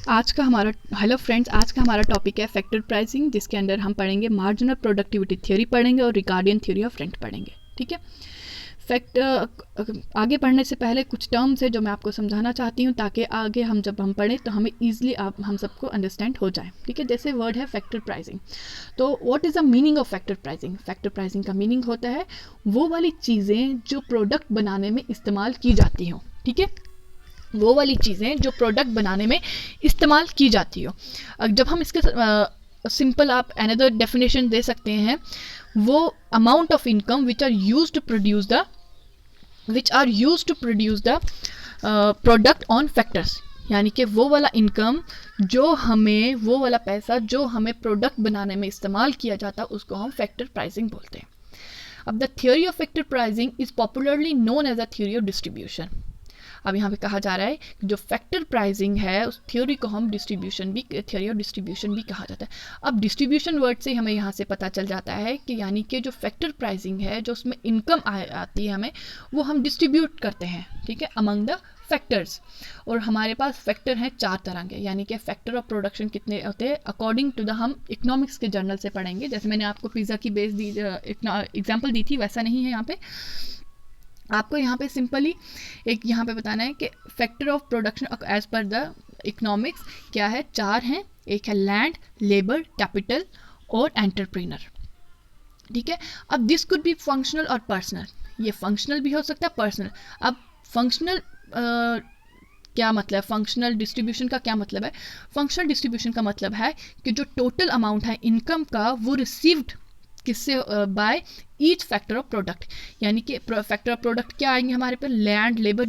आज का हमारा हेलो फ्रेंड्स, आज का हमारा टॉपिक है फैक्टर प्राइसिंग, जिसके अंदर हम पढ़ेंगे मार्जिनल प्रोडक्टिविटी थ्योरी पढ़ेंगे और रिकार्डियन थ्योरी ऑफ रेंट पढ़ेंगे। ठीक है। आगे पढ़ने से पहले कुछ टर्म्स है जो मैं आपको समझाना चाहती हूँ, ताकि आगे जब हम पढ़ें तो हमें ईजिली हम सबको अंडरस्टैंड हो जाए। ठीक है। जैसे वर्ड है फैक्टर प्राइसिंग। तो what is the meaning of factor pricing? Factor pricing का मीनिंग होता है वो वाली चीज़ें जो प्रोडक्ट बनाने में इस्तेमाल की जाती हों। ठीक है, वो वाली चीज़ें जो प्रोडक्ट बनाने में इस्तेमाल की जाती हो। जब हम इसके सिंपल आप अनदर डेफिनेशन दे सकते हैं, वो amount of income which are use to produce the product on factors, यानी कि वो वाला इनकम वो वाला पैसा जो हमें प्रोडक्ट बनाने में इस्तेमाल किया जाता है, उसको हम फैक्टर प्राइसिंग बोलते हैं। अब the theory of factor pricing is popularly known as a theory of distribution. अब यहाँ पे कहा जा रहा है कि जो फैक्टर प्राइसिंग है उस थ्योरी को हम थ्योरी ऑफ डिस्ट्रीब्यूशन भी कहा जाता है। अब डिस्ट्रीब्यूशन वर्ड से हमें यहाँ से पता चल जाता है कि यानी कि जो फैक्टर प्राइसिंग है, जो उसमें इनकम आती है हमें, वो हम डिस्ट्रीब्यूट करते हैं। ठीक है, अमंग द फैक्टर्स। और हमारे पास फैक्टर हैं 4 तरह के, यानी कि फैक्टर ऑफ प्रोडक्शन कितने होते हैं अकॉर्डिंग टू द, हम इकोनॉमिक्स के जर्नल से पढ़ेंगे। जैसे मैंने आपको पिज़्ज़ा की बेस दी एग्जाम्पल दी थी, वैसा नहीं है यहाँ पे। आपको यहाँ पे सिंपली एक यहाँ पे बताना है कि factor of production as per the economics क्या है, 4 हैं। एक है लैंड, लेबर, कैपिटल और एंटरप्रेन्योर। ठीक है। अब दिस कुड बी फंक्शनल और पर्सनल। ये फंक्शनल भी हो सकता है, पर्सनल। अब फंक्शनल क्या मतलब है? फंक्शनल डिस्ट्रीब्यूशन का क्या मतलब है? फंक्शनल डिस्ट्रीब्यूशन का मतलब है कि जो टोटल अमाउंट है इनकम का, वो रिसीव्ड किससे? By each factor of product. यानी कि फैक्टर ऑफ प्रोडक्ट क्या आएंगे हमारे पे? लैंड, लेबर,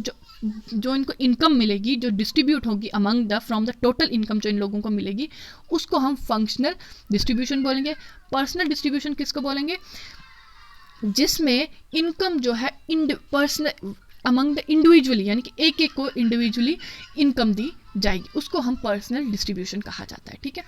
जो इनको इनकम मिलेगी, जो डिस्ट्रीब्यूट होगी among the from the total income जो इन लोगों को मिलेगी, उसको हम फंक्शनल डिस्ट्रीब्यूशन बोलेंगे। पर्सनल डिस्ट्रीब्यूशन किसको बोलेंगे? जिसमें इनकम जो है पर्सनल अमंग द इंडिविजुअली, यानी कि एक एक को इंडिविजुअली इनकम दी जाएगी, उसको हम पर्सनल डिस्ट्रीब्यूशन कहा जाता है। ठीक है।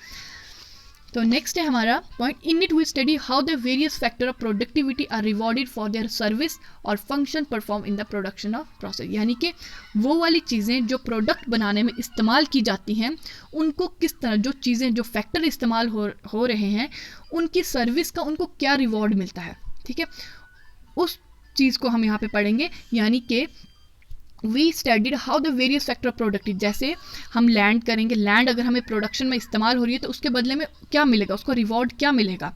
तो नेक्स्ट है हमारा point, in it we study how the various factor of productivity are rewarded for their service और function perform in the production of process. यानी कि वो वाली चीज़ें जो प्रोडक्ट बनाने में इस्तेमाल की जाती हैं, उनको किस तरह, जो चीज़ें जो फैक्टर इस्तेमाल हो रहे हैं, उनकी सर्विस का उनको क्या रिवॉर्ड मिलता है। ठीक है, उस चीज़ को हम यहाँ पे पढ़ेंगे। यानी कि we studied how the various factor of productive. जैसे हम लैंड करेंगे, लैंड अगर हमें प्रोडक्शन में इस्तेमाल हो रही है तो उसके बदले में क्या मिलेगा, उसको रिवॉर्ड क्या मिलेगा।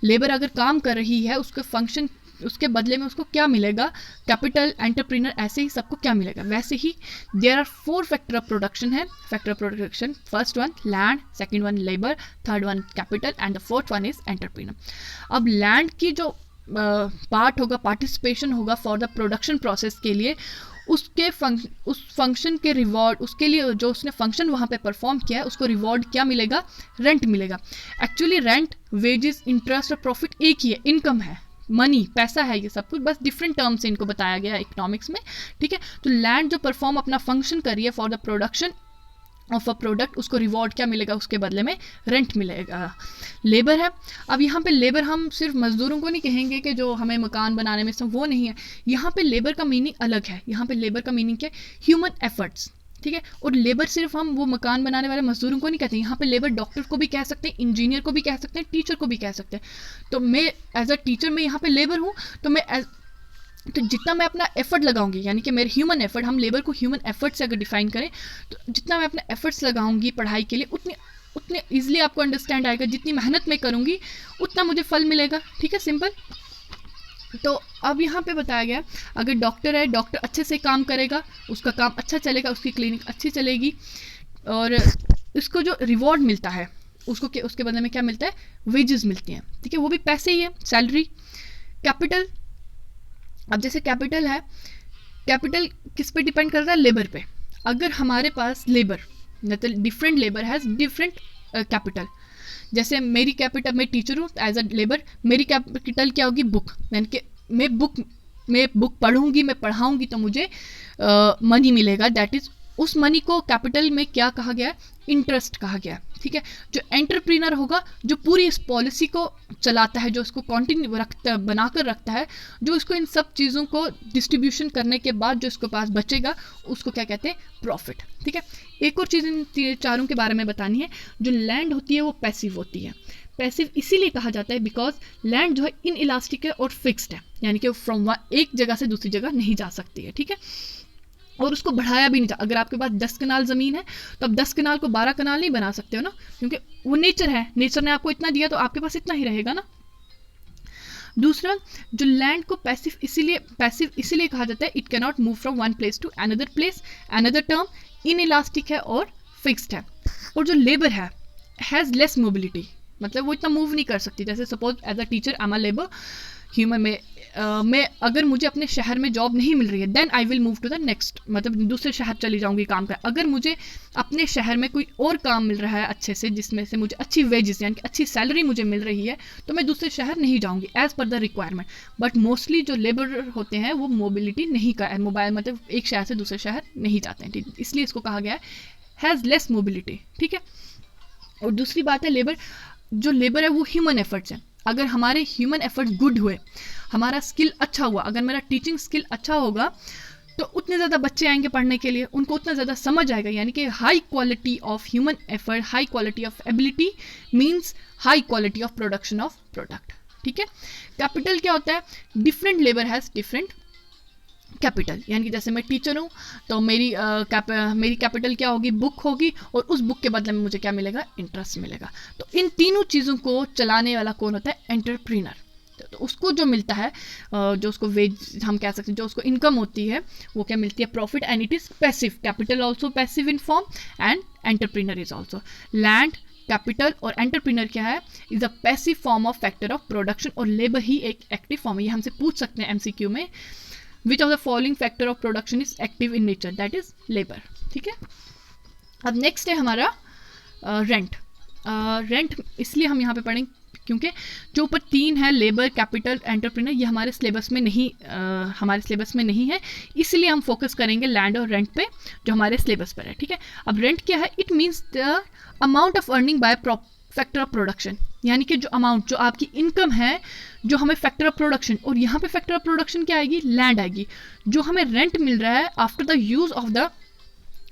लेबर अगर काम कर रही है, उसके फंक्शन, उसके बदले में उसको क्या मिलेगा। कैपिटल, एंटरप्रेन्योर, ऐसे ही सबको क्या मिलेगा। वैसे ही there are 4 factor of production है। Factor of production, first one land, second one labour, third one capital and the fourth one is entrepreneur. अब लैंड की जो पार्ट होगा, पार्टिसिपेशन होगा फॉर द प्रोडक्शन प्रोसेस के लिए, उस फंक्शन के रिवॉर्ड, उसके लिए जो उसने फंक्शन वहाँ पे परफॉर्म किया है, उसको रिवॉर्ड क्या मिलेगा? रेंट मिलेगा। एक्चुअली रेंट, वेजेस, इंटरेस्ट और प्रॉफिट एक ही है, इनकम है, मनी, पैसा है, ये सब कुछ बस डिफरेंट टर्म से इनको बताया गया इकोनॉमिक्स में। ठीक है। तो लैंड जो परफॉर्म अपना फंक्शन कर रही है for the production of a product, उसको रिवॉर्ड क्या मिलेगा? उसके बदले में रेंट मिलेगा। लेबर है। अब यहाँ पे लेबर हम सिर्फ मजदूरों को नहीं कहेंगे कि जो हमें मकान बनाने में, सब वो नहीं है। यहाँ पे लेबर का मीनिंग अलग है। यहाँ पे लेबर का मीनिंग क्या है? Human efforts. ठीक है। और लेबर सिर्फ हम वो मकान बनाने वाले मजदूरों को नहीं कहते, यहाँ पे लेबर डॉक्टर को भी कह सकते हैं, इंजीनियर को भी कह सकते हैं, टीचर को भी कह सकते हैं। तो मैं एज अ टीचर मैं यहाँ पे लेबर हूँ, तो जितना मैं अपना एफर्ट लगाऊंगी, यानी कि मेरे ह्यूमन एफर्ट, हम लेबर को ह्यूमन एफर्ट से अगर डिफाइन करें, तो जितना मैं अपने एफर्ट्स लगाऊंगी पढ़ाई के लिए, उतने ईजिली आपको अंडरस्टैंड आएगा। जितनी मेहनत मैं करूंगी उतना मुझे फल मिलेगा। ठीक है, सिंपल। तो अब यहाँ पे बताया गया, अगर डॉक्टर है, डॉक्टर अच्छे से काम करेगा, उसका काम अच्छा चलेगा, उसकी क्लिनिक अच्छी चलेगी, और इसको जो रिवॉर्ड मिलता है उसके बदले में क्या मिलता है? वेजेस मिलती हैं। ठीक है, वो भी पैसे ही है, सैलरी। कैपिटल, अब जैसे कैपिटल है, कैपिटल किस पे डिपेंड करता है? लेबर पे। अगर हमारे पास लेबर, मतलब different labour has different capital. जैसे मेरी कैपिटल, मैं टीचर हूँ एज अ लेबर, मेरी कैपिटल क्या होगी? बुक। यानी कि मैं बुक पढ़ूंगी, मैं पढ़ाऊंगी तो मुझे मनी मिलेगा, दैट इज उस मनी को कैपिटल में क्या कहा गया है, इंटरेस्ट कहा गया है, ठीक है। जो एंटरप्रीनर होगा, जो पूरी इस पॉलिसी को चलाता है, जो इसको कंटिन्यू रखता बनाकर रखता है, जो इसको इन सब चीज़ों को डिस्ट्रीब्यूशन करने के बाद जो इसके पास बचेगा उसको क्या कहते हैं, प्रॉफिट, ठीक है। एक और चीज़ इन चारों के बारे में बतानी है, जो लैंड होती है वो पैसिव होती है। पैसिव इसीलिए कहा जाता है बिकॉज लैंड जो है इन इलास्टिक है और फिक्स्ड है, यानी कि फ्रॉम एक जगह से दूसरी जगह नहीं जा सकती है, ठीक है। और उसको बढ़ाया भी नहीं जा, अगर आपके पास 10 कनाल ज़मीन है तो अब 10 कनाल को 12 कनाल नहीं बना सकते हो ना, क्योंकि वो नेचर है, नेचर ने आपको इतना दिया तो आपके पास इतना ही रहेगा ना। दूसरा, जो लैंड को पैसिव इसीलिए कहा जाता है, it can not move from one place to another place, another term inelastic है और फिक्स्ड है। और जो लेबर है हैज़ लेस मोबिलिटी, मतलब वो इतना मूव नहीं कर सकती। जैसे suppose as a teacher I am a labour human में अगर मुझे अपने शहर में जॉब नहीं मिल रही है then I will move to the next, मतलब दूसरे शहर चली जाऊंगी काम कर। अगर मुझे अपने शहर में कोई और काम मिल रहा है अच्छे से, जिसमें से मुझे अच्छी वेजेस यानी कि अच्छी सैलरी मुझे मिल रही है, तो मैं दूसरे शहर नहीं जाऊंगी as per the requirement. But mostly जो लेबर होते हैं वो मोबिलिटी नहीं कर, मोबाइल मतलब एक शहर से दूसरे शहर नहीं जाते हैं, ठीक, इसलिए इसको कहा गया है हैज़ लेस मोबिलिटी, ठीक है। और दूसरी बात है लेबर, जो लेबर है वो ह्यूमन एफर्ट्स हैं। अगर हमारे ह्यूमन एफर्ट्स गुड हुए, हमारा स्किल अच्छा हुआ, अगर मेरा टीचिंग स्किल अच्छा होगा तो उतने ज़्यादा बच्चे आएंगे पढ़ने के लिए, उनको उतना ज़्यादा समझ आएगा, यानी कि high quality of human effort, high quality of ability means high quality of production of product, ठीक है। कैपिटल क्या होता है, different labour has different capital, यानी कि जैसे मैं टीचर हूँ तो मेरी कैपिटल क्या होगी, बुक होगी, और उस बुक के बदले में मुझे क्या मिलेगा, इंटरेस्ट मिलेगा। तो इन तीनों चीज़ों को चलाने वाला कौन होता है, एंटरप्रीनर। तो उसको जो मिलता है, जो उसको वेज हम कह सकते हैं, जो उसको इनकम होती है वो क्या मिलती है, profit, and it is passive. Capital also passive in form and entrepreneur is also. Land, capital और एंटरप्रीनर क्या है, is a passive form of factor of production, और लेबर ही एक एक्टिव फॉर्म है। ये हमसे पूछ सकते हैं MCQ में, which of the following factor of production is active in nature, that is labour, ठीक है। अब नेक्स्ट है हमारा रेंट। रेंट इसलिए हम यहाँ पे पढ़ेंगे क्योंकि जो ऊपर तीन है, लेबर, कैपिटल, एंटरप्रेन्योर, ये हमारे सिलेबस में नहीं है, इसलिए हम फोकस करेंगे लैंड और रेंट पे जो हमारे सिलेबस पर है, ठीक है। अब रेंट क्या है, it means the amount of earning by factor of production, यानी कि जो अमाउंट, जो आपकी इनकम है, जो हमें फैक्टर ऑफ प्रोडक्शन, और यहाँ पे फैक्टर ऑफ प्रोडक्शन क्या आएगी, लैंड आएगी। जो हमें रेंट मिल रहा है after the use of the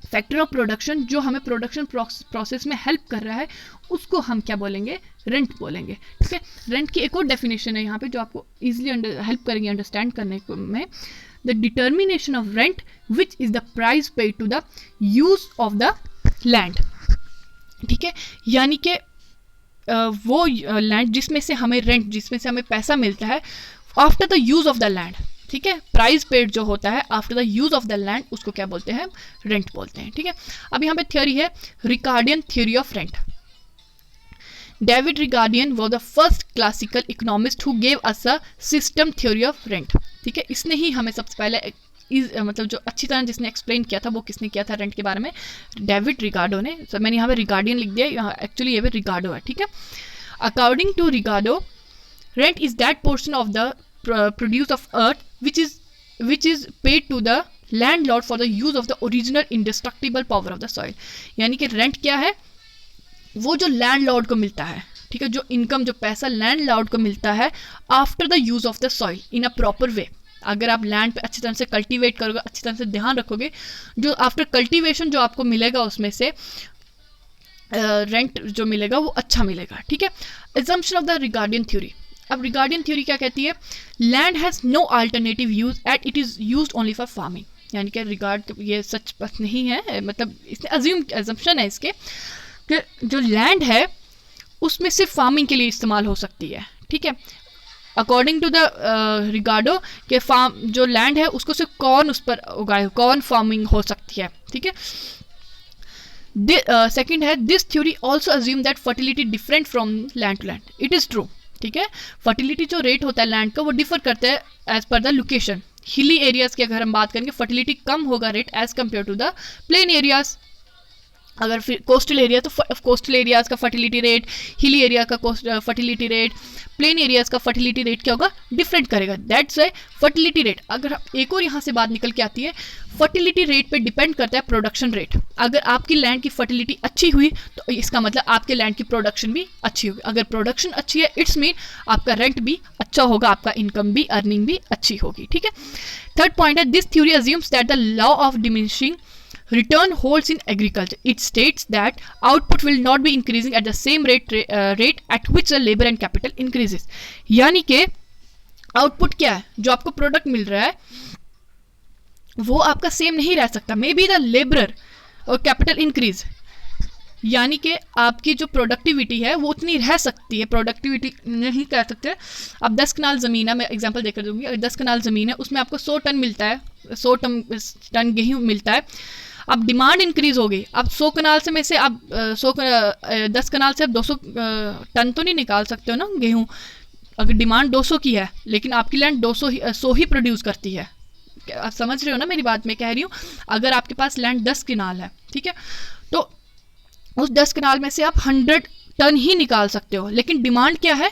factor of production, जो हमें प्रोडक्शन प्रोसेस में हेल्प कर रहा है, उसको हम क्या बोलेंगे, रेंट बोलेंगे, ठीक है। रेंट की एक और डेफिनेशन है यहाँ पे जो आपको इजीली हेल्प करेंगे अंडरस्टैंड करने में, the determination of rent which is the price paid to the use of the land, ठीक है। यानी कि वो लैंड जिसमें से हमें रेंट, जिसमें से हमें पैसा मिलता है after the use of the land, ठीक है। प्राइस पेड जो होता है after the use of the land, उसको क्या बोलते हैं, रेंट बोलते हैं, ठीक है। अब यहाँ पे थ्योरी है Ricardian theory of rent. David Ricardian was the first classical economist who gave us a system theory of rent, ठीक है। इसने ही हमें सबसे पहले मतलब जो अच्छी तरह जिसने एक्सप्लेन किया था, वो किसने किया था रेंट के बारे में, डेविड रिकार्डो ने। तो मैंने यहाँ पे रिकार्डियन लिख दिया, यहाँ एक्चुअली ये पे रिकार्डो है, ठीक है। According to Ricardo, rent is that portion of the produce of earth which is paid to the landlord for the use of the original indestructible power of the soil। यानी कि रेंट क्या है, वो जो लैंडलॉर्ड को मिलता है, ठीक है, जो इनकम, जो पैसा लैंडलॉर्ड को मिलता है after the use of the soil in a proper way. अगर आप लैंड पे अच्छी तरह से कल्टीवेट करोगे, अच्छी तरह से ध्यान रखोगे, जो आफ्टर कल्टीवेशन जो आपको मिलेगा उसमें से रेंट जो मिलेगा वो अच्छा मिलेगा, ठीक है। Assumption of the Ricardian theory. अब रिगार्डियन थ्योरी क्या कहती है, land has no alternative use at it is used only for farming. यानी कि रिगार्ड, ये सच बात नहीं है, मतलब इसने एजम्पशन है इसके कि जो लैंड है उसमें सिर्फ फार्मिंग के लिए इस्तेमाल हो सकती है, ठीक है। अकॉर्डिंग टू द रिगार्डो के फार्म, जो लैंड है उसको सिर्फ कॉर्न उस पर उगाए, कॉर्न फार्मिंग हो सकती है, ठीक है। सेकेंड है, this theory also assume that fertility different from land to land. It is true, ठीक है। फर्टिलिटी जो रेट होता है लैंड का वो डिफर करता है as per the location. Hilly areas की अगर हम बात करेंगे फर्टिलिटी कम होगा rate as compare to the plain areas. अगर फिर कोस्टल एरिया तो कोस्टल एरियाज़ का फर्टिलिटी रेट, हिली एरिया का फर्टिलिटी रेट, प्लेन एरियाज़ का फर्टिलिटी रेट क्या होगा, डिफरेंट करेगा। दैट्स वाई फर्टिलिटी रेट, अगर एक और यहाँ से बात निकल के आती है, फर्टिलिटी रेट पे डिपेंड करता है प्रोडक्शन रेट। अगर आपकी लैंड की फर्टिलिटी अच्छी हुई तो इसका मतलब आपके लैंड की प्रोडक्शन भी अच्छी होगी। अगर प्रोडक्शन अच्छी है इट्स मीन आपका रेंट भी अच्छा होगा, आपका इनकम भी, अर्निंग भी अच्छी होगी। ठीक है, थर्ड पॉइंट है, this theory assumes that the law of diminishing return holds in agriculture. It states that output will not be increasing at the same rate at which the labor and capital increases. यानी कि output क्या है, जो आपको product मिल रहा है वो आपका सेम नहीं रह सकता। मे बी द लेबर और कैपिटल इंक्रीज, यानी कि आपकी जो प्रोडक्टिविटी है वो उतनी रह सकती है, प्रोडक्टिविटी नहीं कह सकते। अब 10 कनाल ज़मीन है, मैं एग्जांपल देकर दूंगी, अगर 10 कनाल ज़मीन है उसमें आपको 100 टन मिलता है, 100 टन गेहूँ मिलता है। अब डिमांड इंक्रीज हो गई, अब 100 कनाल से में से आप 10 कनाल से आप 200 टन तो नहीं निकाल सकते हो ना गेहूँ। अगर डिमांड 200 की है लेकिन आपकी लैंड 100 ही प्रोड्यूस करती है, आप समझ रहे हो ना मेरी बात मैं कह रही हूँ। अगर आपके पास लैंड 10 कनाल है, ठीक है, तो उस 10 कनाल में से आप 100 टन ही निकाल सकते हो, लेकिन डिमांड क्या है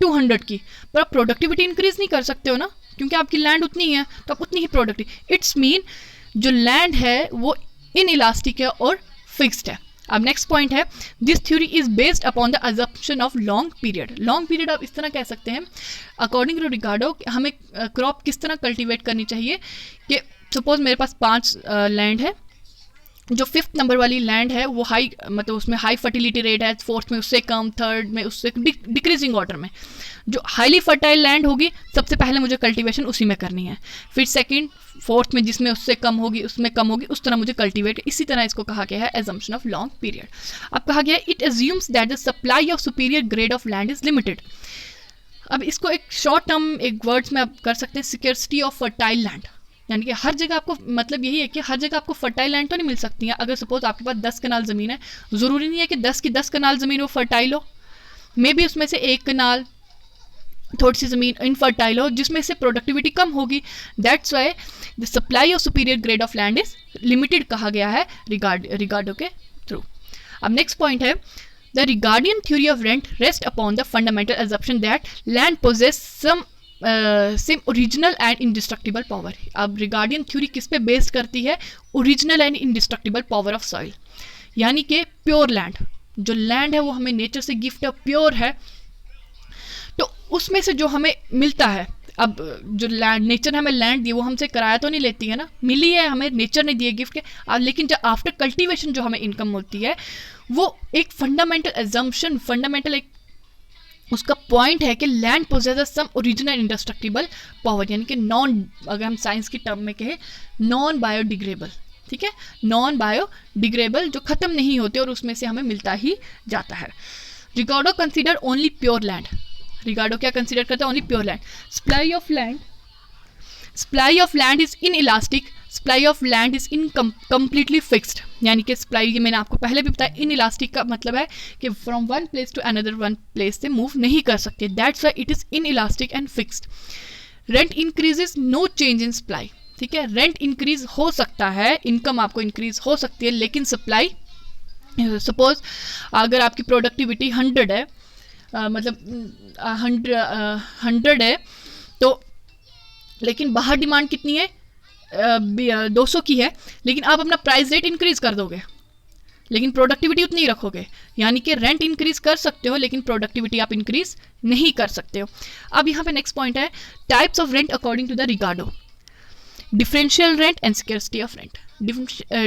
200 की, पर आप प्रोडक्टिविटी इंक्रीज नहीं कर सकते हो ना, क्योंकि आपकी लैंड उतनी है तो आप उतनी ही प्रोडक्टिव। इट्स मीन जो लैंड है वो इन इलास्टिक है और फिक्स्ड है। अब नेक्स्ट पॉइंट है, this theory is based upon the assumption of long period. Long period आप इस तरह कह सकते हैं, अकॉर्डिंग टू रिगार्डो हमें क्रॉप किस तरह कल्टीवेट करनी चाहिए कि सपोज मेरे पास 5 लैंड है, जो 5th नंबर वाली लैंड है वो हाई, मतलब उसमें हाई फर्टिलिटी रेट है, 4th में उससे कम, 3rd में उससे डिक्रीजिंग ऑर्डर में। जो हाईली फर्टाइल लैंड होगी सबसे पहले मुझे कल्टीवेशन उसी में करनी है, फिर 2nd 4th में जिसमें उससे कम होगी उसमें कम होगी, उस तरह मुझे कल्टीवेट। इसी तरह इसको कहा गया है एजम्पशन ऑफ लॉन्ग पीरियड। अब कहा गया है it assumes that the supply of superior grade of land is limited. अब इसको एक शॉर्ट टर्म एक वर्ड्स में आप कर सकते हैं, सिक्योरिटी ऑफ फर्टाइल लैंड, यानी कि हर जगह आपको, मतलब यही है कि हर जगह आपको फर्टाइल लैंड तो नहीं मिल सकती है। अगर सपोज आपके पास 10 कनाल ज़मीन है, ज़रूरी नहीं है कि 10 की 10 कनाल ज़मीन वो फर्टाइल हो, मे बी उसमें से 1 कनाल थोड़ी सी ज़मीन इनफर्टाइल हो जिसमें से प्रोडक्टिविटी कम होगी। That's why the supply of superior grade of land is limited कहा गया है रिगार्डो के थ्रू। अब नेक्स्ट पॉइंट है, the Ricardian theory of rent rest upon the fundamental assumption that land possesses some same original and indestructible power. अब Ricardian theory किस पे based करती है, original and indestructible power of soil, यानी कि pure land, जो land है वो हमें नेचर से गिफ्ट है, प्योर है, तो उसमें से जो हमें मिलता है, अब जो लैंड नेचर ने हमें लैंड दी वो हमसे किराया तो नहीं लेती है ना, मिली है हमें, नेचर ने दिए गिफ्ट के। लेकिन जब आफ्टर कल्टीवेशन जो हमें इनकम मिलती है वो एक फंडामेंटल एजम्पशन, फंडामेंटल एक उसका पॉइंट है कि land possesses some original indestructible power, यानी कि नॉन, अगर हम साइंस की टर्म में कहें नॉन बायोडिग्रेडेबल, ठीक है, नॉन बायोडिग्रेडेबल जो ख़त्म नहीं होते और उसमें से हमें मिलता ही जाता है। रिगार्डो कंसिडर ओनली प्योर लैंड, रिगार्डो क्या कंसिडर करता है, only pure land. Supply of land is in elastic, supply of land is in completely fixed, यानी कि सप्लाई, ये मैंने आपको पहले भी बताया, इन इलास्टिक का मतलब है कि from one place to another one place से मूव नहीं कर सकते। That's why it is inelastic and fixed. Rent increases, no change in supply, ठीक है, रेंट इंक्रीज हो सकता है, इनकम आपको इंक्रीज हो सकती है, लेकिन सप्लाई, सपोज अगर आपकी प्रोडक्टिविटी 100 है, मतलब 100 है, तो लेकिन बाहर डिमांड कितनी है, 200 की है, लेकिन आप अपना प्राइस रेट इंक्रीज कर दोगे लेकिन प्रोडक्टिविटी उतनी ही रखोगे, यानी कि रेंट इंक्रीज कर सकते हो लेकिन प्रोडक्टिविटी आप इंक्रीज नहीं कर सकते हो। अब यहाँ पे नेक्स्ट पॉइंट है, types of rent according to the Ricardo, differential rent and scarcity of rent.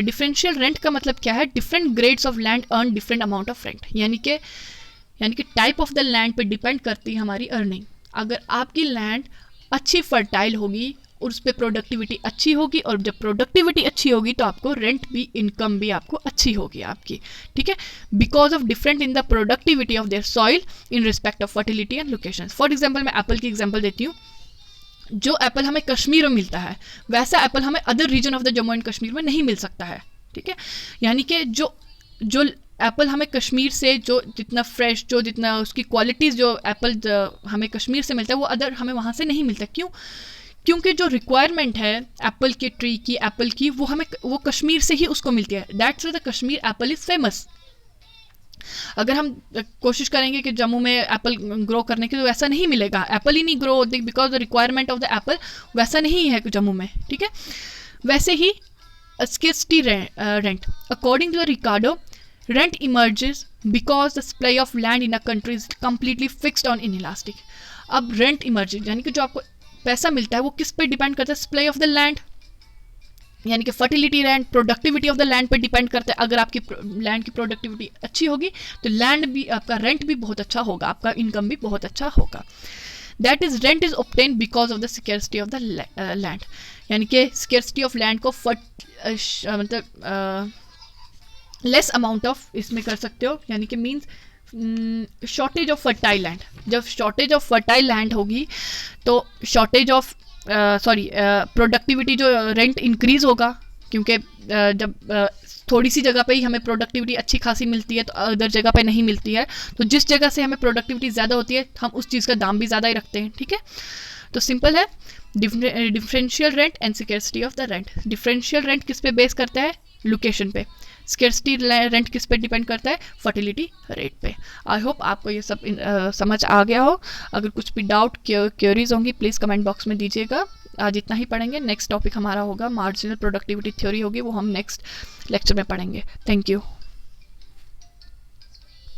Differential rent का मतलब क्या है, different grades of land earn different amount of rent, यानी कि टाइप ऑफ द लैंड पे डिपेंड करती है हमारी अर्निंग। अगर आपकी लैंड अच्छी फर्टाइल होगी और उस पर प्रोडक्टिविटी अच्छी होगी, और जब प्रोडक्टिविटी अच्छी होगी तो आपको रेंट भी, इनकम भी आपको अच्छी होगी आपकी, ठीक है, because of different in the productivity of their soil in respect of fertility and location. For example मैं एप्पल की एग्जाम्पल देती हूँ, जो एप्पल हमें कश्मीर में मिलता है वैसा एप्पल हमें other region of the Jammu and Kashmir में नहीं मिल सकता है, ठीक है, यानी कि जो एप्पल हमें कश्मीर से जो जितना फ्रेश, जो जितना उसकी क्वालिटीज़, जो एप्पल हमें कश्मीर से मिलता है वो अदर हमें वहाँ से नहीं मिलता। क्यों? क्योंकि जो रिक्वायरमेंट है एप्पल के ट्री की, एप्पल की, वो कश्मीर से ही उसको मिलती है। That's the Kashmir Apple is famous. अगर हम कोशिश करेंगे कि जम्मू में एप्पल ग्रो करने की, तो वैसा नहीं मिलेगा, एप्पल ही नहीं ग्रो होती, because the requirement of the apple वैसा नहीं है जम्मू में, ठीक है। वैसे ही scarcity rent, according to the Ricardo, rent emerges because the supply of land in a country is completely fixed and inelastic. अब रेंट इमर्जेस यानी कि जो आपको पैसा मिलता है वो किस पे डिपेंड करता है? सप्लाई ऑफ द लैंड, यानी कि fertility land, productivity of the land पे डिपेंड करता है। अगर आपकी लैंड की प्रोडक्टिविटी अच्छी होगी तो लैंड भी, आपका रेंट भी बहुत अच्छा होगा, आपका इनकम भी बहुत अच्छा होगा। That is rent is obtain because of the security of the land, यानी कि सिक्योरिटी ऑफ लैंड को मतलब लेस अमाउंट ऑफ इसमें कर सकते हो, यानी कि means shortage of fertile land. जब शॉर्टेज ऑफ फर्टाइल लैंड होगी तो शॉर्टेज ऑफ प्रोडक्टिविटी, जो रेंट इंक्रीज होगा, क्योंकि जब थोड़ी सी जगह पे ही हमें प्रोडक्टिविटी अच्छी खासी मिलती है तो अदर जगह पे नहीं मिलती है, तो जिस जगह से हमें प्रोडक्टिविटी ज़्यादा होती है हम उस चीज़ का दाम भी ज़्यादा ही रखते हैं, ठीक है। तो सिंपल है, differential rent and scarcity of the rent. Differential rent किस पे बेस करता है? लोकेशन पे। स्केर्सिटी रेंट किस पे डिपेंड करता है? फर्टिलिटी रेट पे। आई होप आपको ये सब समझ आ गया हो। अगर कुछ भी डाउट क्वेरीज होंगी प्लीज़ कमेंट बॉक्स में दीजिएगा। आज इतना ही पढ़ेंगे। नेक्स्ट टॉपिक हमारा होगा मार्जिनल प्रोडक्टिविटी थ्योरी होगी, वो हम नेक्स्ट लेक्चर में पढ़ेंगे। Thank you.